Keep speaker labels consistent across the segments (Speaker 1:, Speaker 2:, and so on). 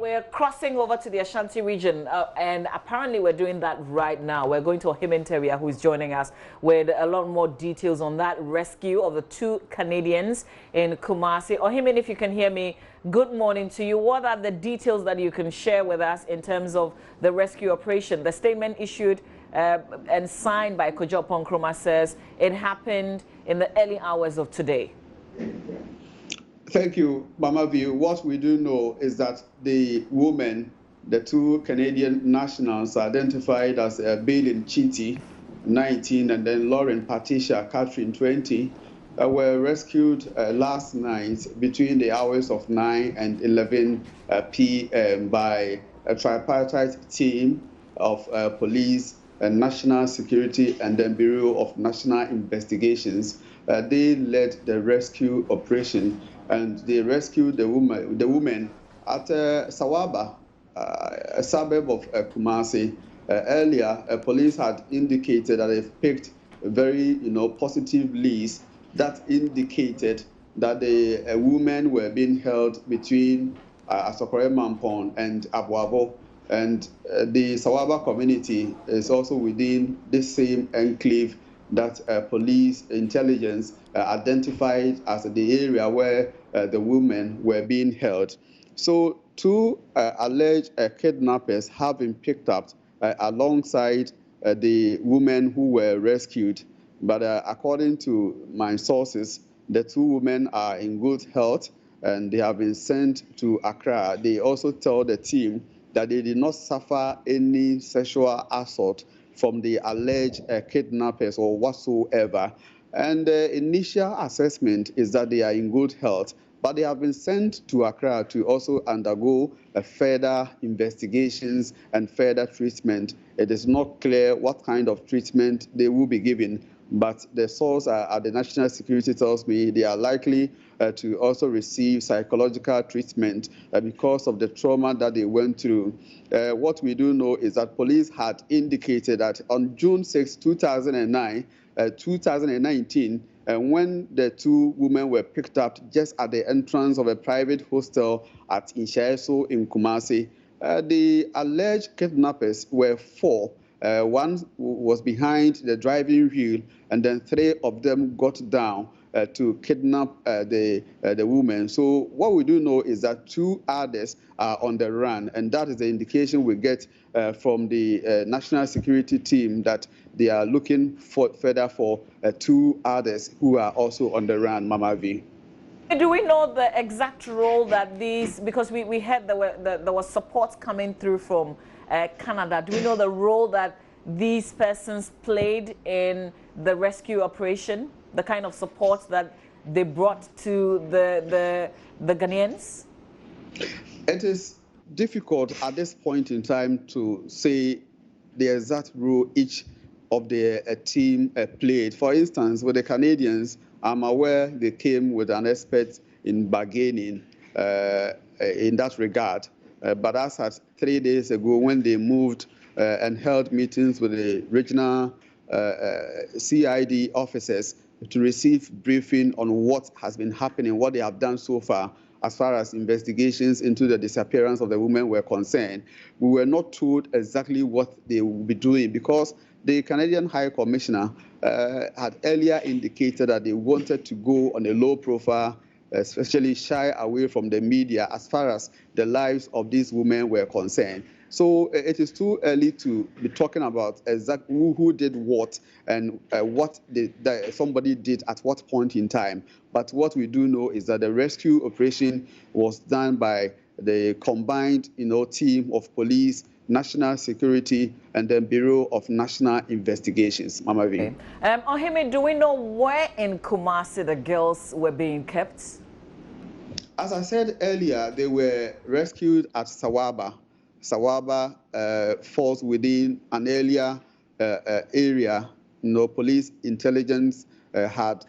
Speaker 1: we're crossing over to the Ashanti region, and apparently we're doing that right now. We're going to Ohiminteria, who's joining us with a lot more details on that rescue of the 2 Canadians in Kumasi. Ohimin, if you can hear me, good morning to you. What are the details that you can share with us in terms of the rescue operation? The statement issued and signed by Kojo Nkrumah says it happened in the early hours of today.
Speaker 2: Thank you, Mama View. What we do know is that the women, the 2 Canadian nationals identified as Bailyn Chiti, 19, and then Lauren Patricia Catherine, 20, were rescued last night between the hours of 9 and 11 p.m. by a tripartite team of police, national security, and then Bureau of National Investigations. They led the rescue operation, and they rescued the woman at Sawaba, a suburb of Kumasi. Earlier, police had indicated that they've picked very, positive leads that indicated that the women were being held between Asokore Mampong and Abuabo. And the Sawaba community is also within the same enclave that police intelligence identified as the area where the women were being held. So 2 alleged kidnappers have been picked up alongside the women who were rescued. But according to my sources, the 2 women are in good health and they have been sent to Accra. They also tell the team that they did not suffer any sexual assault from the alleged kidnappers or whatsoever. And the initial assessment is that they are in good health, but they have been sent to Accra to also undergo further investigations and further treatment. It is not clear what kind of treatment they will be given, but the source at the National Security tells me they are likely to also receive psychological treatment because of the trauma that they went through. What we do know is that police had indicated that on June 6, 2019, when the 2 women were picked up just at the entrance of a private hostel at Inshaeso in Kumasi, the alleged kidnappers were 4. One was behind the driving wheel, and then 3 of them got down to kidnap the woman. So what we do know is that 2 others are on the run, and that is the indication we get from the national security team that they are looking further for 2 others who are also on the run, Mama V.
Speaker 1: Do we know the exact role that these, because we heard there was support coming through from Canada. Do we know the role that these persons played in the rescue operation, the kind of support that they brought to the Ghanaians?
Speaker 2: It is difficult at this point in time to say the exact role each of the team played. For instance, with the Canadians, I'm aware they came with an expert in bargaining in that regard. But as at 3 days ago, when they moved and held meetings with the regional CID officers to receive briefing on what has been happening, what they have done so far, as far as investigations into the disappearance of the women were concerned, we were not told exactly what they will be doing because the Canadian High Commissioner had earlier indicated that they wanted to go on a low profile, especially shy away from the media as far as the lives of these women were concerned. So it is too early to be talking about exactly who did what and what somebody did at what point in time. But what we do know is that the rescue operation was done by the combined, team of police, national security, and then Bureau of National Investigations. Mama V.
Speaker 1: Okay. Ohime, do we know where in Kumasi the girls were being kept?
Speaker 2: As I said earlier, they were rescued at Sawaba. Sawaba falls within an earlier area. Police intelligence had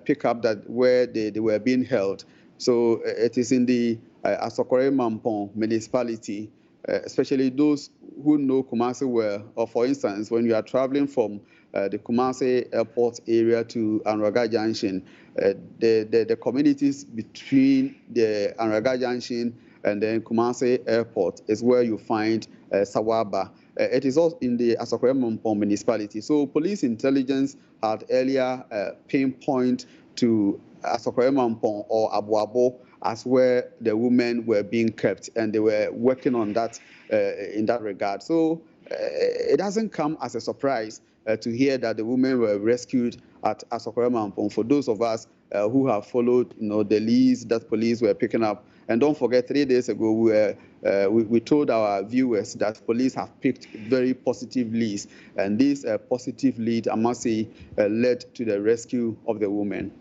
Speaker 2: picked up that where they were being held. So it is in the Asokore Mampong municipality, especially those who know Kumasi well. Or for instance, when you are traveling from the Kumasi airport area to Anraga Junction, the communities between the Anraga Junction and then Kumasi Airport is where you find Sawaba. It is also in the Asokwe municipality. So police intelligence had earlier pinpoint to Asokwe or Abuabo as where the women were being kept, and they were working on that in that regard. So it doesn't come as a surprise to hear that the women were rescued at Asokwe. For those of us who have followed, the leads that police were picking up, and don't forget, 3 days ago we told our viewers that police have picked very positive leads, and this positive lead, I must say, led to the rescue of the women.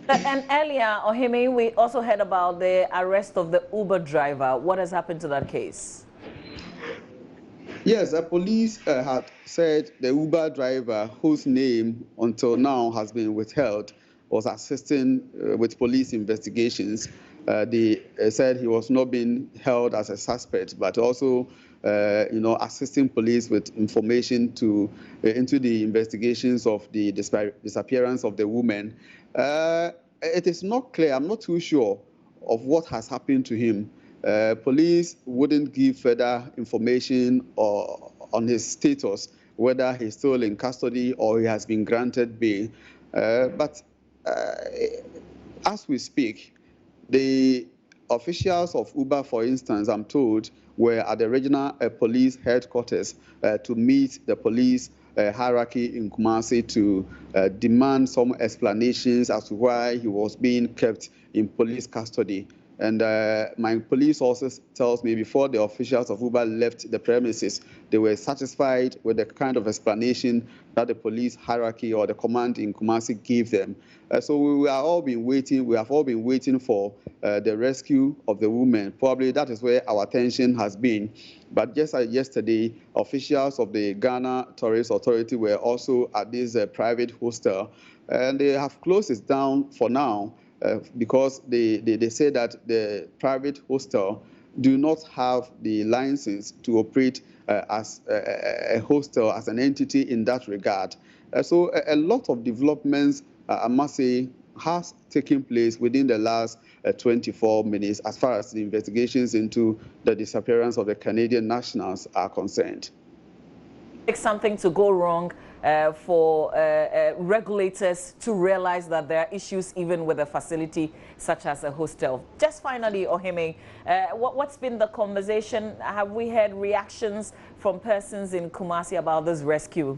Speaker 1: And earlier, Ohime, we also heard about the arrest of the Uber driver. What has happened to that case?
Speaker 2: Yes, the police had said the Uber driver, whose name until now has been withheld, was assisting with police investigations. They said he was not being held as a suspect, but also, assisting police with information into the investigations of the disappearance of the woman. It is not clear. I'm not too sure of what has happened to him. Police wouldn't give further information on his status, whether he's still in custody or he has been granted bail. But as we speak, the officials of Uber, for instance, I'm told, were at the regional police headquarters to meet the police hierarchy in Kumasi to demand some explanations as to why he was being kept in police custody. And my police sources tells me before the officials of Uber left the premises, they were satisfied with the kind of explanation that the police hierarchy or the command in Kumasi gave them. So we have all been waiting for the rescue of the woman. Probably that is where our attention has been. But just like yesterday, officials of the Ghana Tourist Authority were also at this private hostel, and they have closed it down for now. Because they say that the private hostel do not have the license to operate as a hostel, as an entity in that regard. So a lot of developments, I must say, has taken place within the last 24 minutes as far as the investigations into the disappearance of the Canadian nationals are concerned.
Speaker 1: Take something to go wrong for regulators to realize that there are issues even with a facility such as a hostel. Just finally, Ohime, what's been the conversation? Have we heard reactions from persons in Kumasi about this rescue?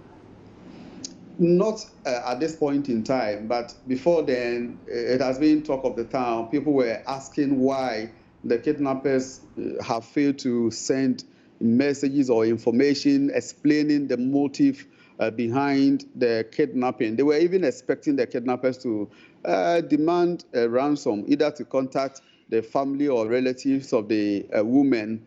Speaker 2: Not at this point in time, but before then, it has been talk of the town. People were asking why the kidnappers have failed to send messages or information explaining the motive behind the kidnapping. They were even expecting the kidnappers to demand a ransom, either to contact the family or relatives of the women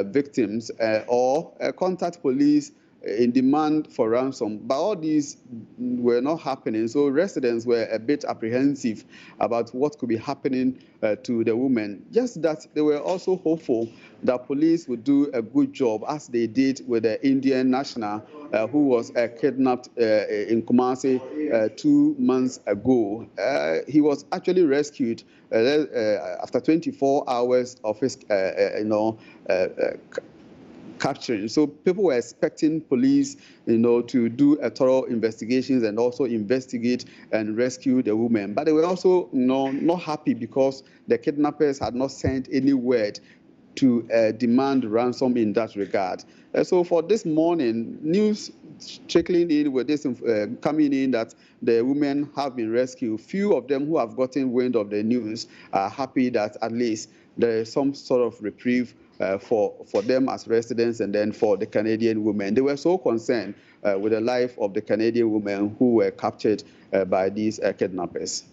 Speaker 2: victims or contact police in demand for ransom. But all these were not happening, so residents were a bit apprehensive about what could be happening to the women. Just that they were also hopeful that police would do a good job, as they did with the Indian national who was kidnapped in Kumasi 2 months ago. He was actually rescued after 24 hours of his, capturing. So people were expecting police, to do a thorough investigations and also investigate and rescue the woman. But they were also, not happy because the kidnappers had not sent any word to demand ransom in that regard. So for this morning, news trickling in with this coming in that the women have been rescued. Few of them who have gotten wind of the news are happy that at least there is some sort of reprieve for them as residents and then for the Canadian women. They were so concerned with the life of the Canadian women who were captured by these kidnappers.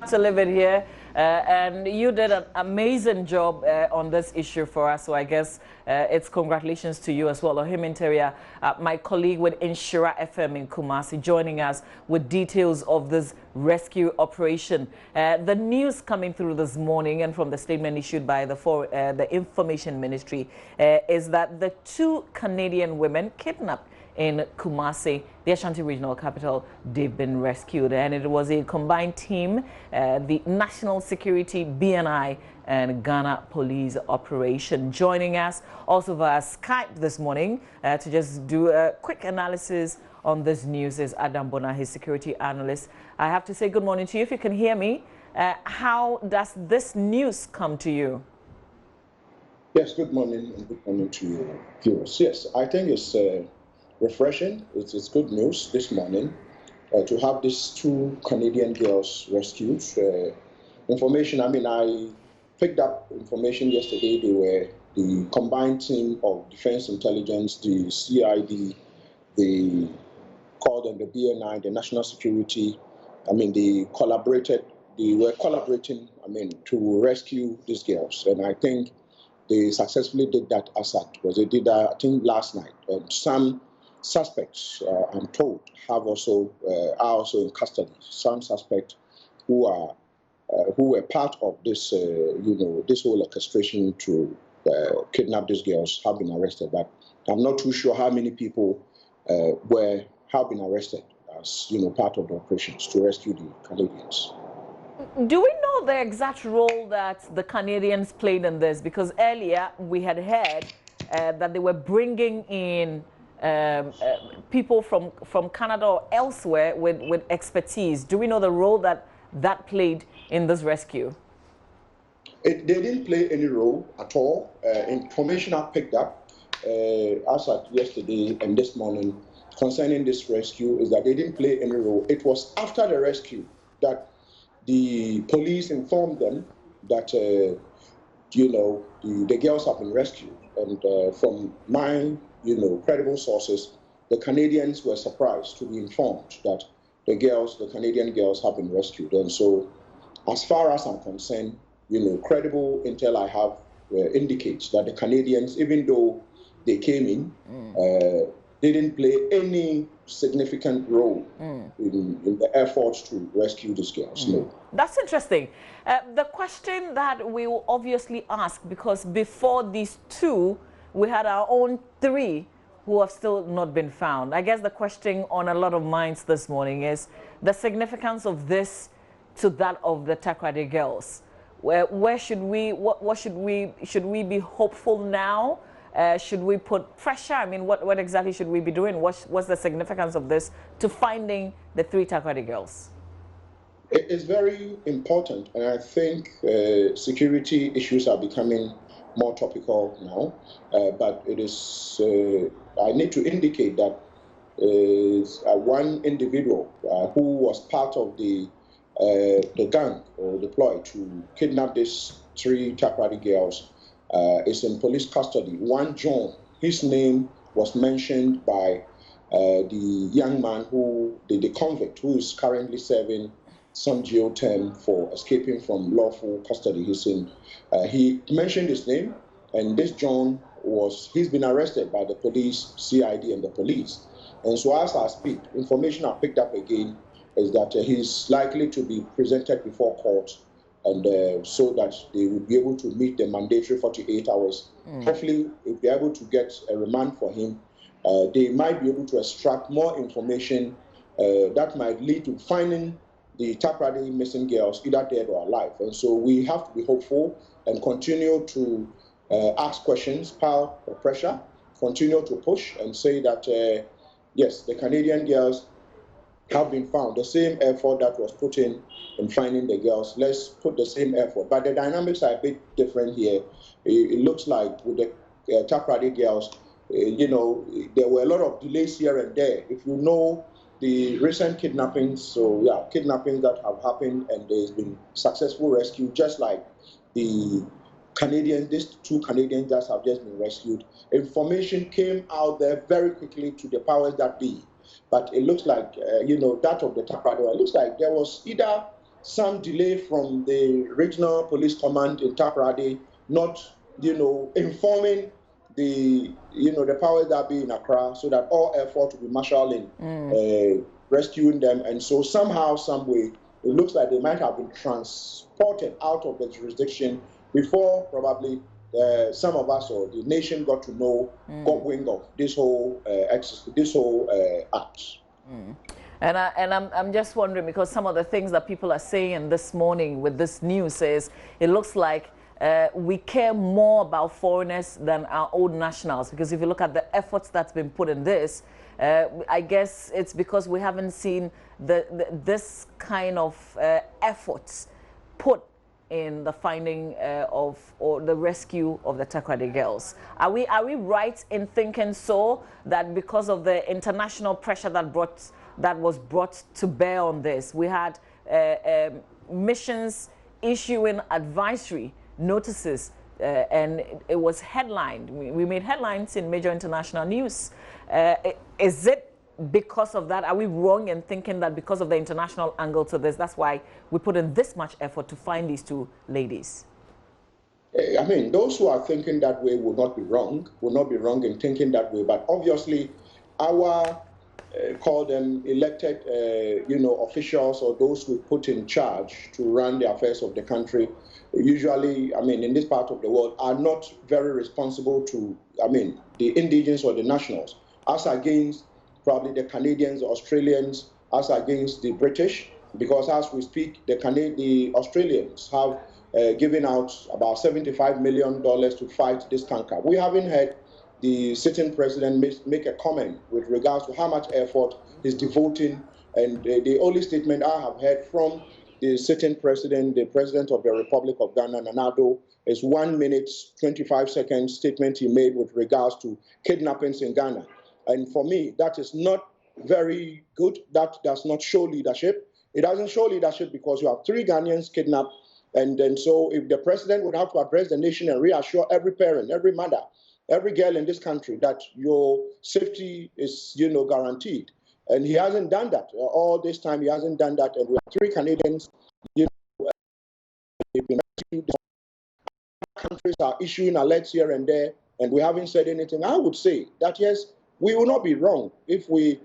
Speaker 1: To live it here, and you did an amazing job on this issue for us, so I guess it's congratulations to you as well. Ohime Nteria, my colleague with Inshira FM in Kumasi, joining us with details of this rescue operation. The news coming through this morning and from the statement issued by the Information Ministry is that the 2 Canadian women kidnapped in Kumasi, the Ashanti Regional Capital. They've been rescued, and it was a combined team, the National Security, BNI, and Ghana Police Operation. Joining us also via Skype this morning to just do a quick analysis on this news is Adam Bona, his security analyst. I have to say good morning to you if you can hear me. How does this news come to you?
Speaker 3: Yes, good morning and good morning to you, viewers. Yes, I think it's refreshing. It's good news this morning to have these two Canadian girls rescued. Information, I picked up information yesterday. They were the combined team of Defense Intelligence, the CID, the called them the BNI, the National Security. They were collaborating, to rescue these girls. And I think they successfully did that ASAP, because they did that, I think, last night. Some suspects, I'm told, are also in custody. Some suspects who were part of this, this whole orchestration to kidnap these girls have been arrested. But I'm not too sure how many people have been arrested as part of the operations to rescue the Canadians.
Speaker 1: Do we know the exact role that the Canadians played in this? Because earlier we had heard that they were bringing in people from Canada or elsewhere with expertise. Do we know the role that played in this rescue?
Speaker 3: They didn't play any role at all. Information I picked up as at yesterday and this morning concerning this rescue is that they didn't play any role. It was after the rescue that the police informed them that, the girls have been rescued. And from my, credible sources, the Canadians were surprised to be informed that the Canadian girls have been rescued. And so, as far as I'm concerned, credible intel I have indicates that the Canadians, even though they came in, they didn't play any significant role in the efforts to rescue these girls. No.
Speaker 1: That's interesting. The question that we will obviously ask, because before these two, we had our own three who have still not been found. I guess the question on a lot of minds this morning is the significance of this to that of the Takoradi girls. Where should we be hopeful now? Should we put pressure? What exactly should we be doing? What's the significance of this to finding the three Takoradi girls?
Speaker 3: It's very important, and I think security issues are becoming more topical now. But it is, I need to indicate that one individual who was part of the gang or deployed to kidnap these three Takoradi girls is in police custody. One John, his name was mentioned by the young man the convict who is currently serving some jail term for escaping from lawful custody. He mentioned his name, and this John he's been arrested by the police, CID, and the police. And so as I speak, information I picked up again is that he's likely to be presented before court, and so that they will be able to meet the mandatory 48 hours. Hopefully, if they're able to get a remand for him, they might be able to extract more information that might lead to finding the Takoradi missing girls, either dead or alive. And so we have to be hopeful and continue to ask questions, pile the pressure, continue to push and say that, yes, the Canadian girls have been found. The same effort that was put in finding the girls, let's put the same effort. But the dynamics are a bit different here. It looks like with the Takoradi girls, there were a lot of delays here and there. If you know the recent kidnappings, kidnappings that have happened, and there's been successful rescue, just like the Canadians, these two Canadians that have just been rescued. Information came out there very quickly to the powers that be. But it looks like, that of the Takoradi, it looks like there was either some delay from the regional police command in Takoradi, not, informing the powers that be in Accra, so that all effort will be marshaled in rescuing them. And so somehow, some way, it looks like they might have been transported out of the jurisdiction before probably some of us or the nation got to know, got wind of this whole act.
Speaker 1: And I'm just wondering, because some of the things that people are saying this morning with this news is it looks like we care more about foreigners than our own nationals. Because if you look at the efforts that's been put in this, I guess it's because we haven't seen this kind of efforts put in the finding of or the rescue of the Takoradi girls. Are we right in thinking so, that because of the international pressure that was brought to bear on this, we had missions issuing advisory notices, and it was headlined. We made headlines in major international news. Is it because of that? Are we wrong in thinking that because of the international angle to this, that's why we put in this much effort to find these two ladies?
Speaker 3: I mean, those who are thinking that way will not be wrong in thinking that way. But obviously, our call them elected, officials, or those we put in charge to run the affairs of the country, usually, I mean, in this part of the world, are not very responsible to, the indigenous or the nationals, as against probably the Canadians, Australians, as against the British, because as we speak, the Australians have given out about $75 million to fight this canker. We haven't heard the sitting president make a comment with regards to how much effort he's devoting, and the only statement I have heard from the sitting president, the president of the Republic of Ghana, Nana Addo, is 1 minute, 25 seconds statement he made with regards to kidnappings in Ghana. And for me, that is not very good. That does not show leadership. It doesn't show leadership because you have 3 Ghanaians kidnapped. And then so if the president would have to address the nation and reassure every parent, every mother, every girl in this country that your safety is, guaranteed. And he hasn't done that. All this time, he hasn't done that. And we have 3 Canadians, they've been rescued. Countries are issuing alerts here and there, and we haven't said anything. I would say that, yes, we will not be wrong if we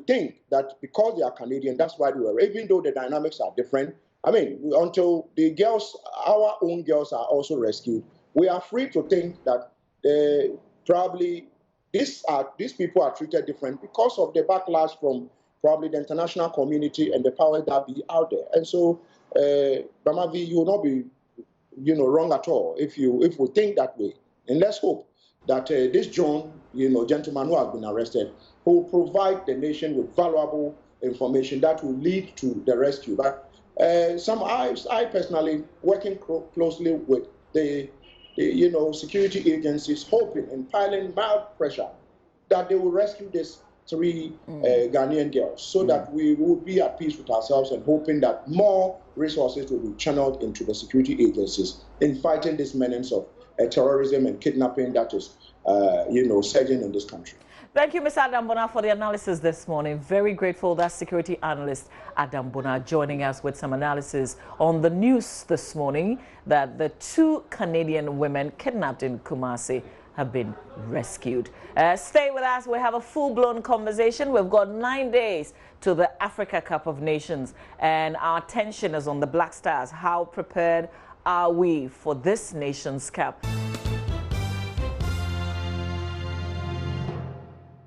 Speaker 3: think that because they are Canadian, that's why we were, even though the dynamics are different. I mean, until the girls, our own girls, are also rescued, we are free to think that probably these people are treated different because of the backlash from probably the international community and the powers that be out there. And so, Bamavi, you will not be, wrong at all if we think that way. And let's hope that this gentleman who has been arrested, will provide the nation with valuable information that will lead to the rescue. But I personally, working closely with the security agencies, hoping and piling mild pressure that they will rescue these 3 Ghanaian girls, so that we will be at peace with ourselves, and hoping that more resources will be channeled into the security agencies in fighting this menace of terrorism and kidnapping that is, surging in this country.
Speaker 1: Thank you, Mr. Adam Bona, for the analysis this morning. Very grateful that security analyst Adam Bona joining us with some analysis on the news this morning that the 2 Canadian women kidnapped in Kumasi have been rescued. Stay with us. We have a full-blown conversation. We've got 9 days to the Africa Cup of Nations, and our attention is on the Black Stars. How prepared are we for this Nations Cup?